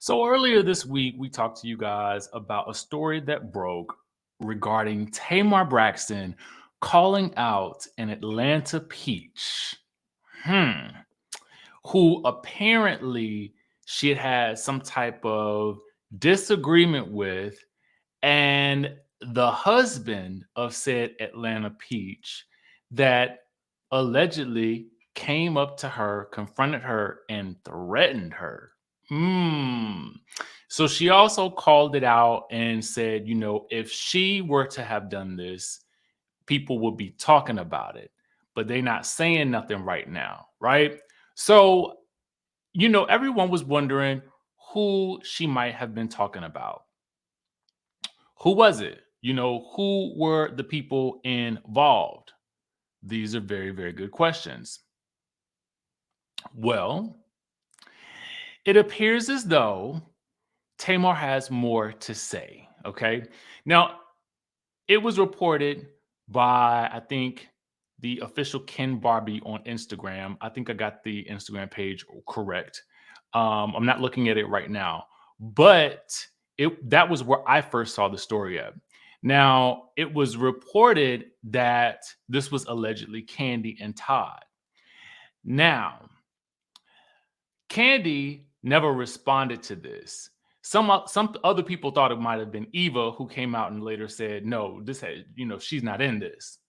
So earlier this week, we talked to you guys about a story that broke regarding Tamar Braxton calling out an Atlanta peach, hmm, who apparently she had some type of disagreement with, and the husband of said Atlanta peach that allegedly came up to her, confronted her, and threatened her. Mm. So she also called it out and said, if she were to have done this, people would be talking about it, but they're not saying nothing right now, right? So, everyone was wondering who she might have been talking about. Who was it? Who were the people involved? These are very, very good questions. Well, it appears as though Tamar has more to say. Okay. Now, it was reported by, I think, the official Ken Barbie on Instagram. I think I got the Instagram page correct. I'm not looking at it right now, but that was where I first saw the story at. Now, it was reported that this was allegedly Kandi and Todd. Now, Kandi never responded to this. Some other people thought it might have been Eva who came out and later said, no, she's not in this.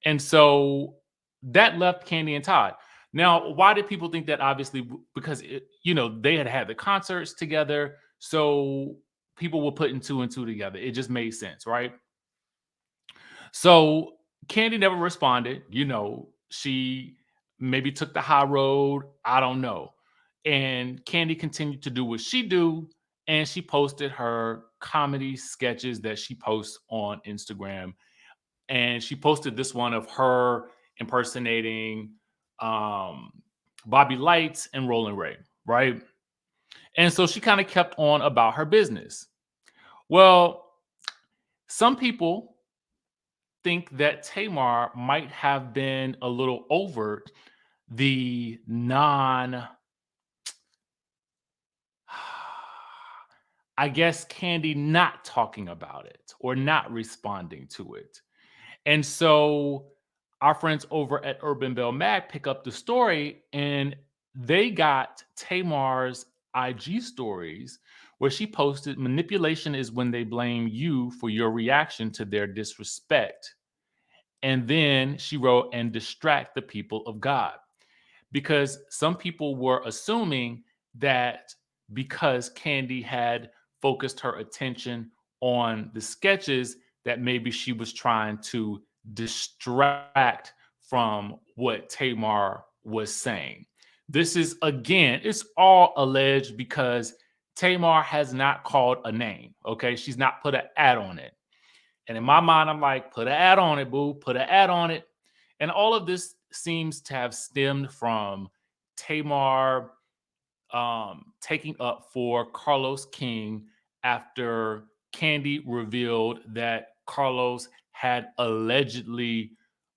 And so that left Kandi and Todd. Now, why did people think that? Obviously, because they had the concerts together, so people were putting two and two together. It just made sense, right? So Kandi never responded. She maybe took the high road. I don't know. And Kandi continued to do what she do, and she posted her comedy sketches that she posts on Instagram. And she posted this one of her impersonating um, Bobby Lights and Rolling Ray, right? And so she kind of kept on about her business. Well, some people think that Tamar might have been a little overt the I guess Kandi not talking about it or not responding to it. And so our friends over at Urban Bell Mag pick up the story, and they got Tamar's IG stories where she posted, manipulation is when they blame you for your reaction to their disrespect. And then she wrote, and distract the people of God. Because some people were assuming that because Kandi had focused her attention on the sketches, that maybe she was trying to distract from what Tamar was saying. This is, again, it's all alleged because Tamar has not called a name. Okay. She's not put an ad on it. And in my mind, I'm like, put an ad on it, boo, put an ad on it. And all of this seems to have stemmed from Tamar taking up for Carlos King after Kandi revealed that Carlos had allegedly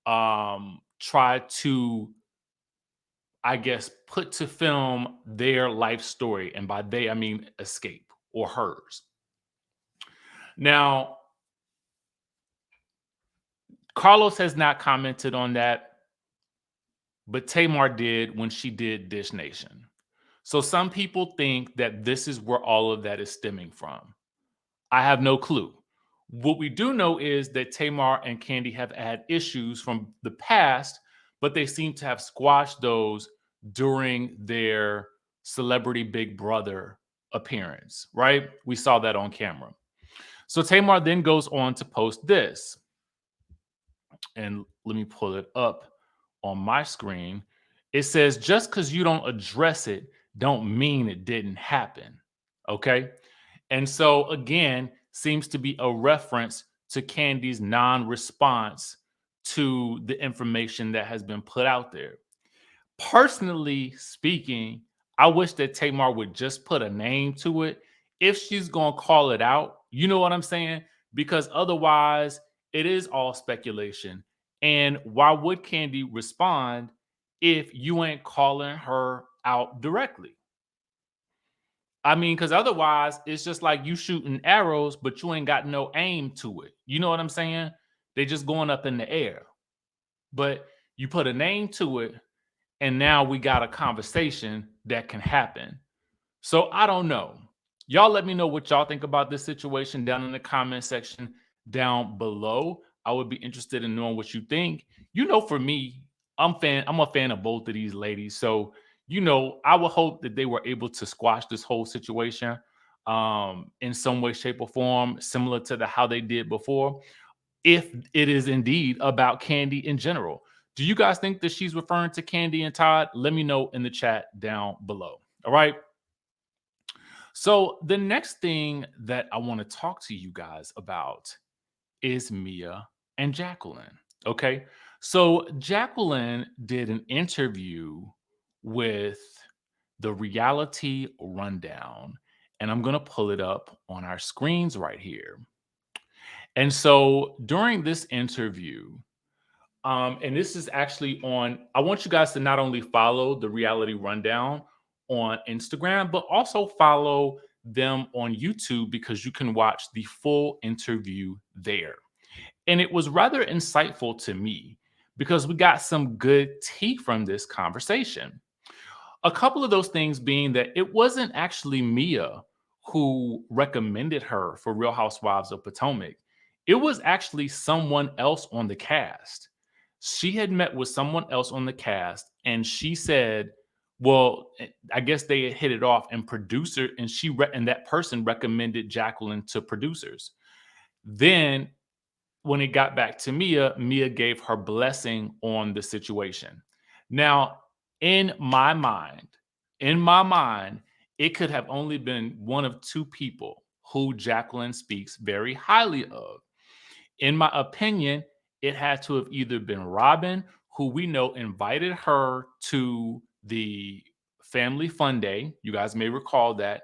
tried to, I guess, put to film their life story. And by they, I mean escape or hers. Now, Carlos has not commented on that, but Tamar did when she did Dish Nation. So some people think that this is where all of that is stemming from. I have no clue. What we do know is that Tamar and Kandi have had issues from the past, but they seem to have squashed those during their Celebrity Big Brother appearance, right? We saw that on camera. So Tamar then goes on to post this. And let me pull it up on my screen. It says, just because you don't address it, don't mean it didn't happen. Okay. And so, again, seems to be a reference to Kandi's non response to the information that has been put out there. Personally speaking, I wish that Tamar would just put a name to it if she's going to call it out. You know what I'm saying? Because otherwise, it is all speculation. And why would Kandi respond if you ain't calling her out directly? I mean, because otherwise it's just like you shooting arrows, but you ain't got no aim to it. You know what I'm saying? They just going up in the air. But you put a name to it, and now we got a conversation that can happen. So I don't know. Y'all let me know what y'all think about this situation down in the comment section down below. I would be interested in knowing what you think. For me, I'm a fan of both of these ladies. So, I would hope that they were able to squash this whole situation in some way, shape, or form, similar to how they did before, if it is indeed about Kandi in general. Do you guys think that she's referring to Kandi and Todd? Let me know in the chat down below. All right. So, the next thing that I want to talk to you guys about is Mia and Jacqueline. Okay. So, Jacqueline did an interview with the Reality Rundown, and I'm going to pull it up on our screens right here. And so, during this interview, and this is actually I want you guys to not only follow the Reality Rundown on Instagram, but also follow them on YouTube because you can watch the full interview there. And it was rather insightful to me because we got some good tea from this conversation. A couple of those things being that it wasn't actually Mia who recommended her for Real Housewives of Potomac. It was actually someone else on the cast. She had met with someone else on the cast, and she said, "Well, I guess they had hit it off." And and that person recommended Jacqueline to producers. Then, when it got back to Mia, Mia gave her blessing on the situation. Now, in my mind, in my mind, it could have only been one of two people who Jacqueline speaks very highly of. In my opinion, it had to have either been Robin, who we know invited her to the family fun day. You guys may recall that.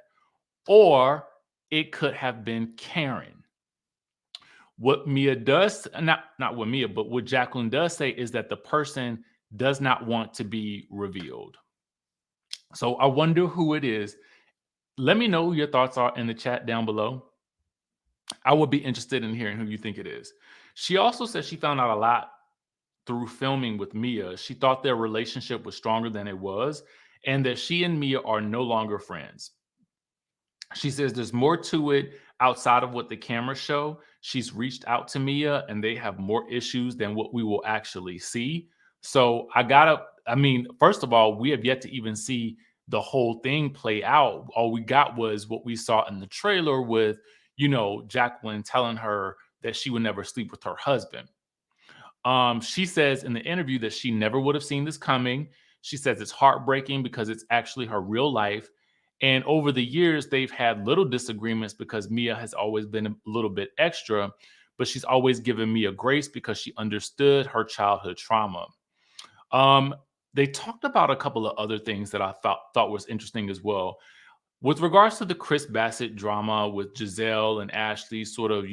Or it could have been Karen. What Mia does, not what Mia, but what Jacqueline does say is that the person does not want to be revealed. So I wonder who it is. Let me know who your thoughts are in the chat down below. I would be interested in hearing who you think it is. She also said she found out a lot through filming with Mia. She thought their relationship was stronger than it was, and that she and Mia are no longer friends. She says there's more to it outside of what the cameras show. She's reached out to Mia and they have more issues than what we will actually see. So I mean, first of all, we have yet to even see the whole thing play out. All we got was what we saw in the trailer with, Jacqueline telling her that she would never sleep with her husband. She says in the interview that she never would have seen this coming. She says it's heartbreaking because it's actually her real life. And over the years, they've had little disagreements because Mia has always been a little bit extra, but she's always given Mia grace because she understood her childhood trauma. Um, they talked about a couple of other things that I thought was interesting as well. With regards to the Chris Bassett drama with Giselle and Ashley, sort of,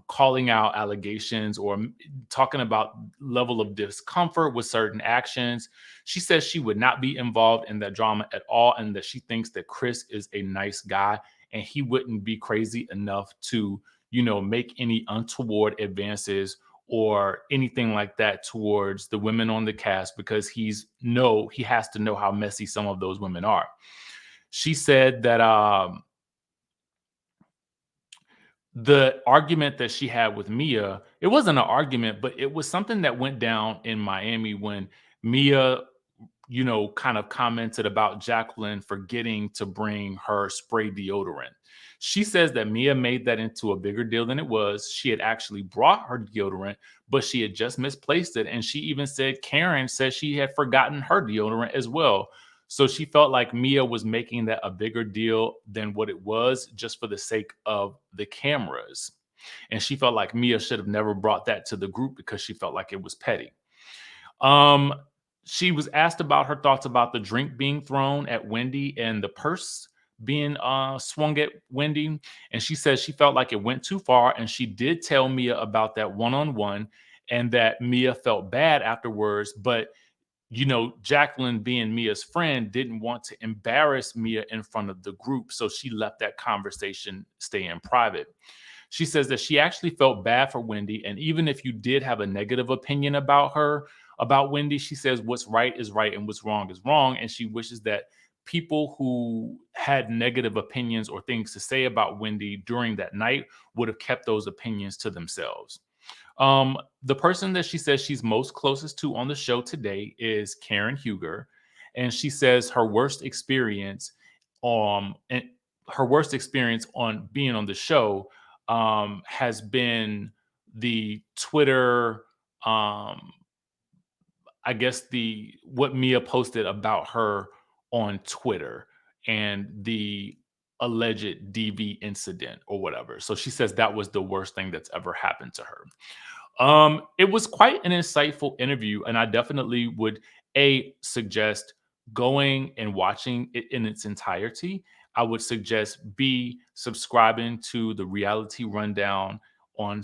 calling out allegations or talking about level of discomfort with certain actions, she says she would not be involved in that drama at all, and that she thinks that Chris is a nice guy and he wouldn't be crazy enough to, make any untoward advances or anything like that towards the women on the cast because he has to know how messy some of those women are. She said that the argument that she had with Mia, it wasn't an argument, but it was something that went down in Miami when Mia, kind of commented about Jacqueline forgetting to bring her spray deodorant. She says that Mia made that into a bigger deal than it was. She had actually brought her deodorant, but she had just misplaced it. And she even said Karen said she had forgotten her deodorant as well. So she felt like Mia was making that a bigger deal than what it was just for the sake of the cameras. And she felt like Mia should have never brought that to the group because she felt like it was petty. Um, she was asked about her thoughts about the drink being thrown at Wendy and the purse being swung at Wendy. And she says she felt like it went too far. And she did tell Mia about that one-on-one and that Mia felt bad afterwards. But Jacqueline, being Mia's friend, didn't want to embarrass Mia in front of the group. So she let that conversation stay in private. She says that she actually felt bad for Wendy. And even if you did have a negative opinion about her, about Wendy, she says what's right is right and what's wrong is wrong. And she wishes that people who had negative opinions or things to say about Wendy during that night would have kept those opinions to themselves. The person that she says she's most closest to on the show today is Karen Huger, and she says and her worst experience on being on the show has been the Twitter, um, I guess the what Mia posted about her on Twitter and the alleged DV incident or whatever. So she says that was the worst thing that's ever happened to her. It was quite an insightful interview, and I definitely would suggest going and watching it in its entirety. I would suggest subscribing to the Reality Rundown on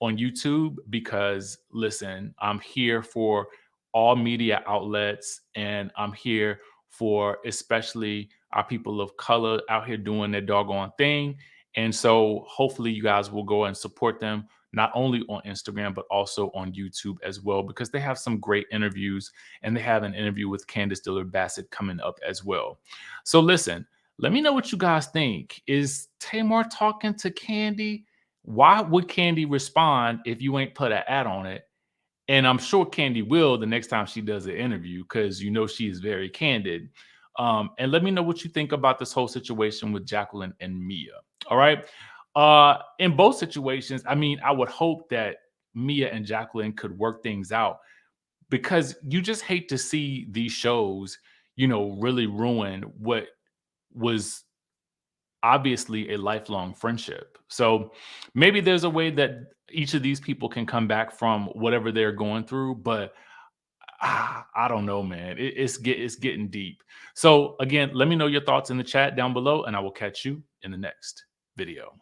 on YouTube, because listen, I'm here for all media outlets, and I'm here for especially our people of color out here doing their doggone thing. And so hopefully you guys will go and support them not only on Instagram, but also on YouTube as well, because they have some great interviews, and they have an interview with Candace Dillard Bassett coming up as well. So listen, let me know what you guys think. Is Tamar talking to Kandi? Why would Kandi respond if you ain't put an ad on it? And I'm sure Kandi will the next time she does an interview, because she is very candid. And let me know what you think about this whole situation with Jacqueline and Mia. All right. In both situations, I mean, I would hope that Mia and Jacqueline could work things out, because you just hate to see these shows, really ruin what was obviously a lifelong friendship. So maybe there's a way that each of these people can come back from whatever they're going through, but I don't know, man. It's getting deep. So again, let me know your thoughts in the chat down below, and I will catch you in the next video.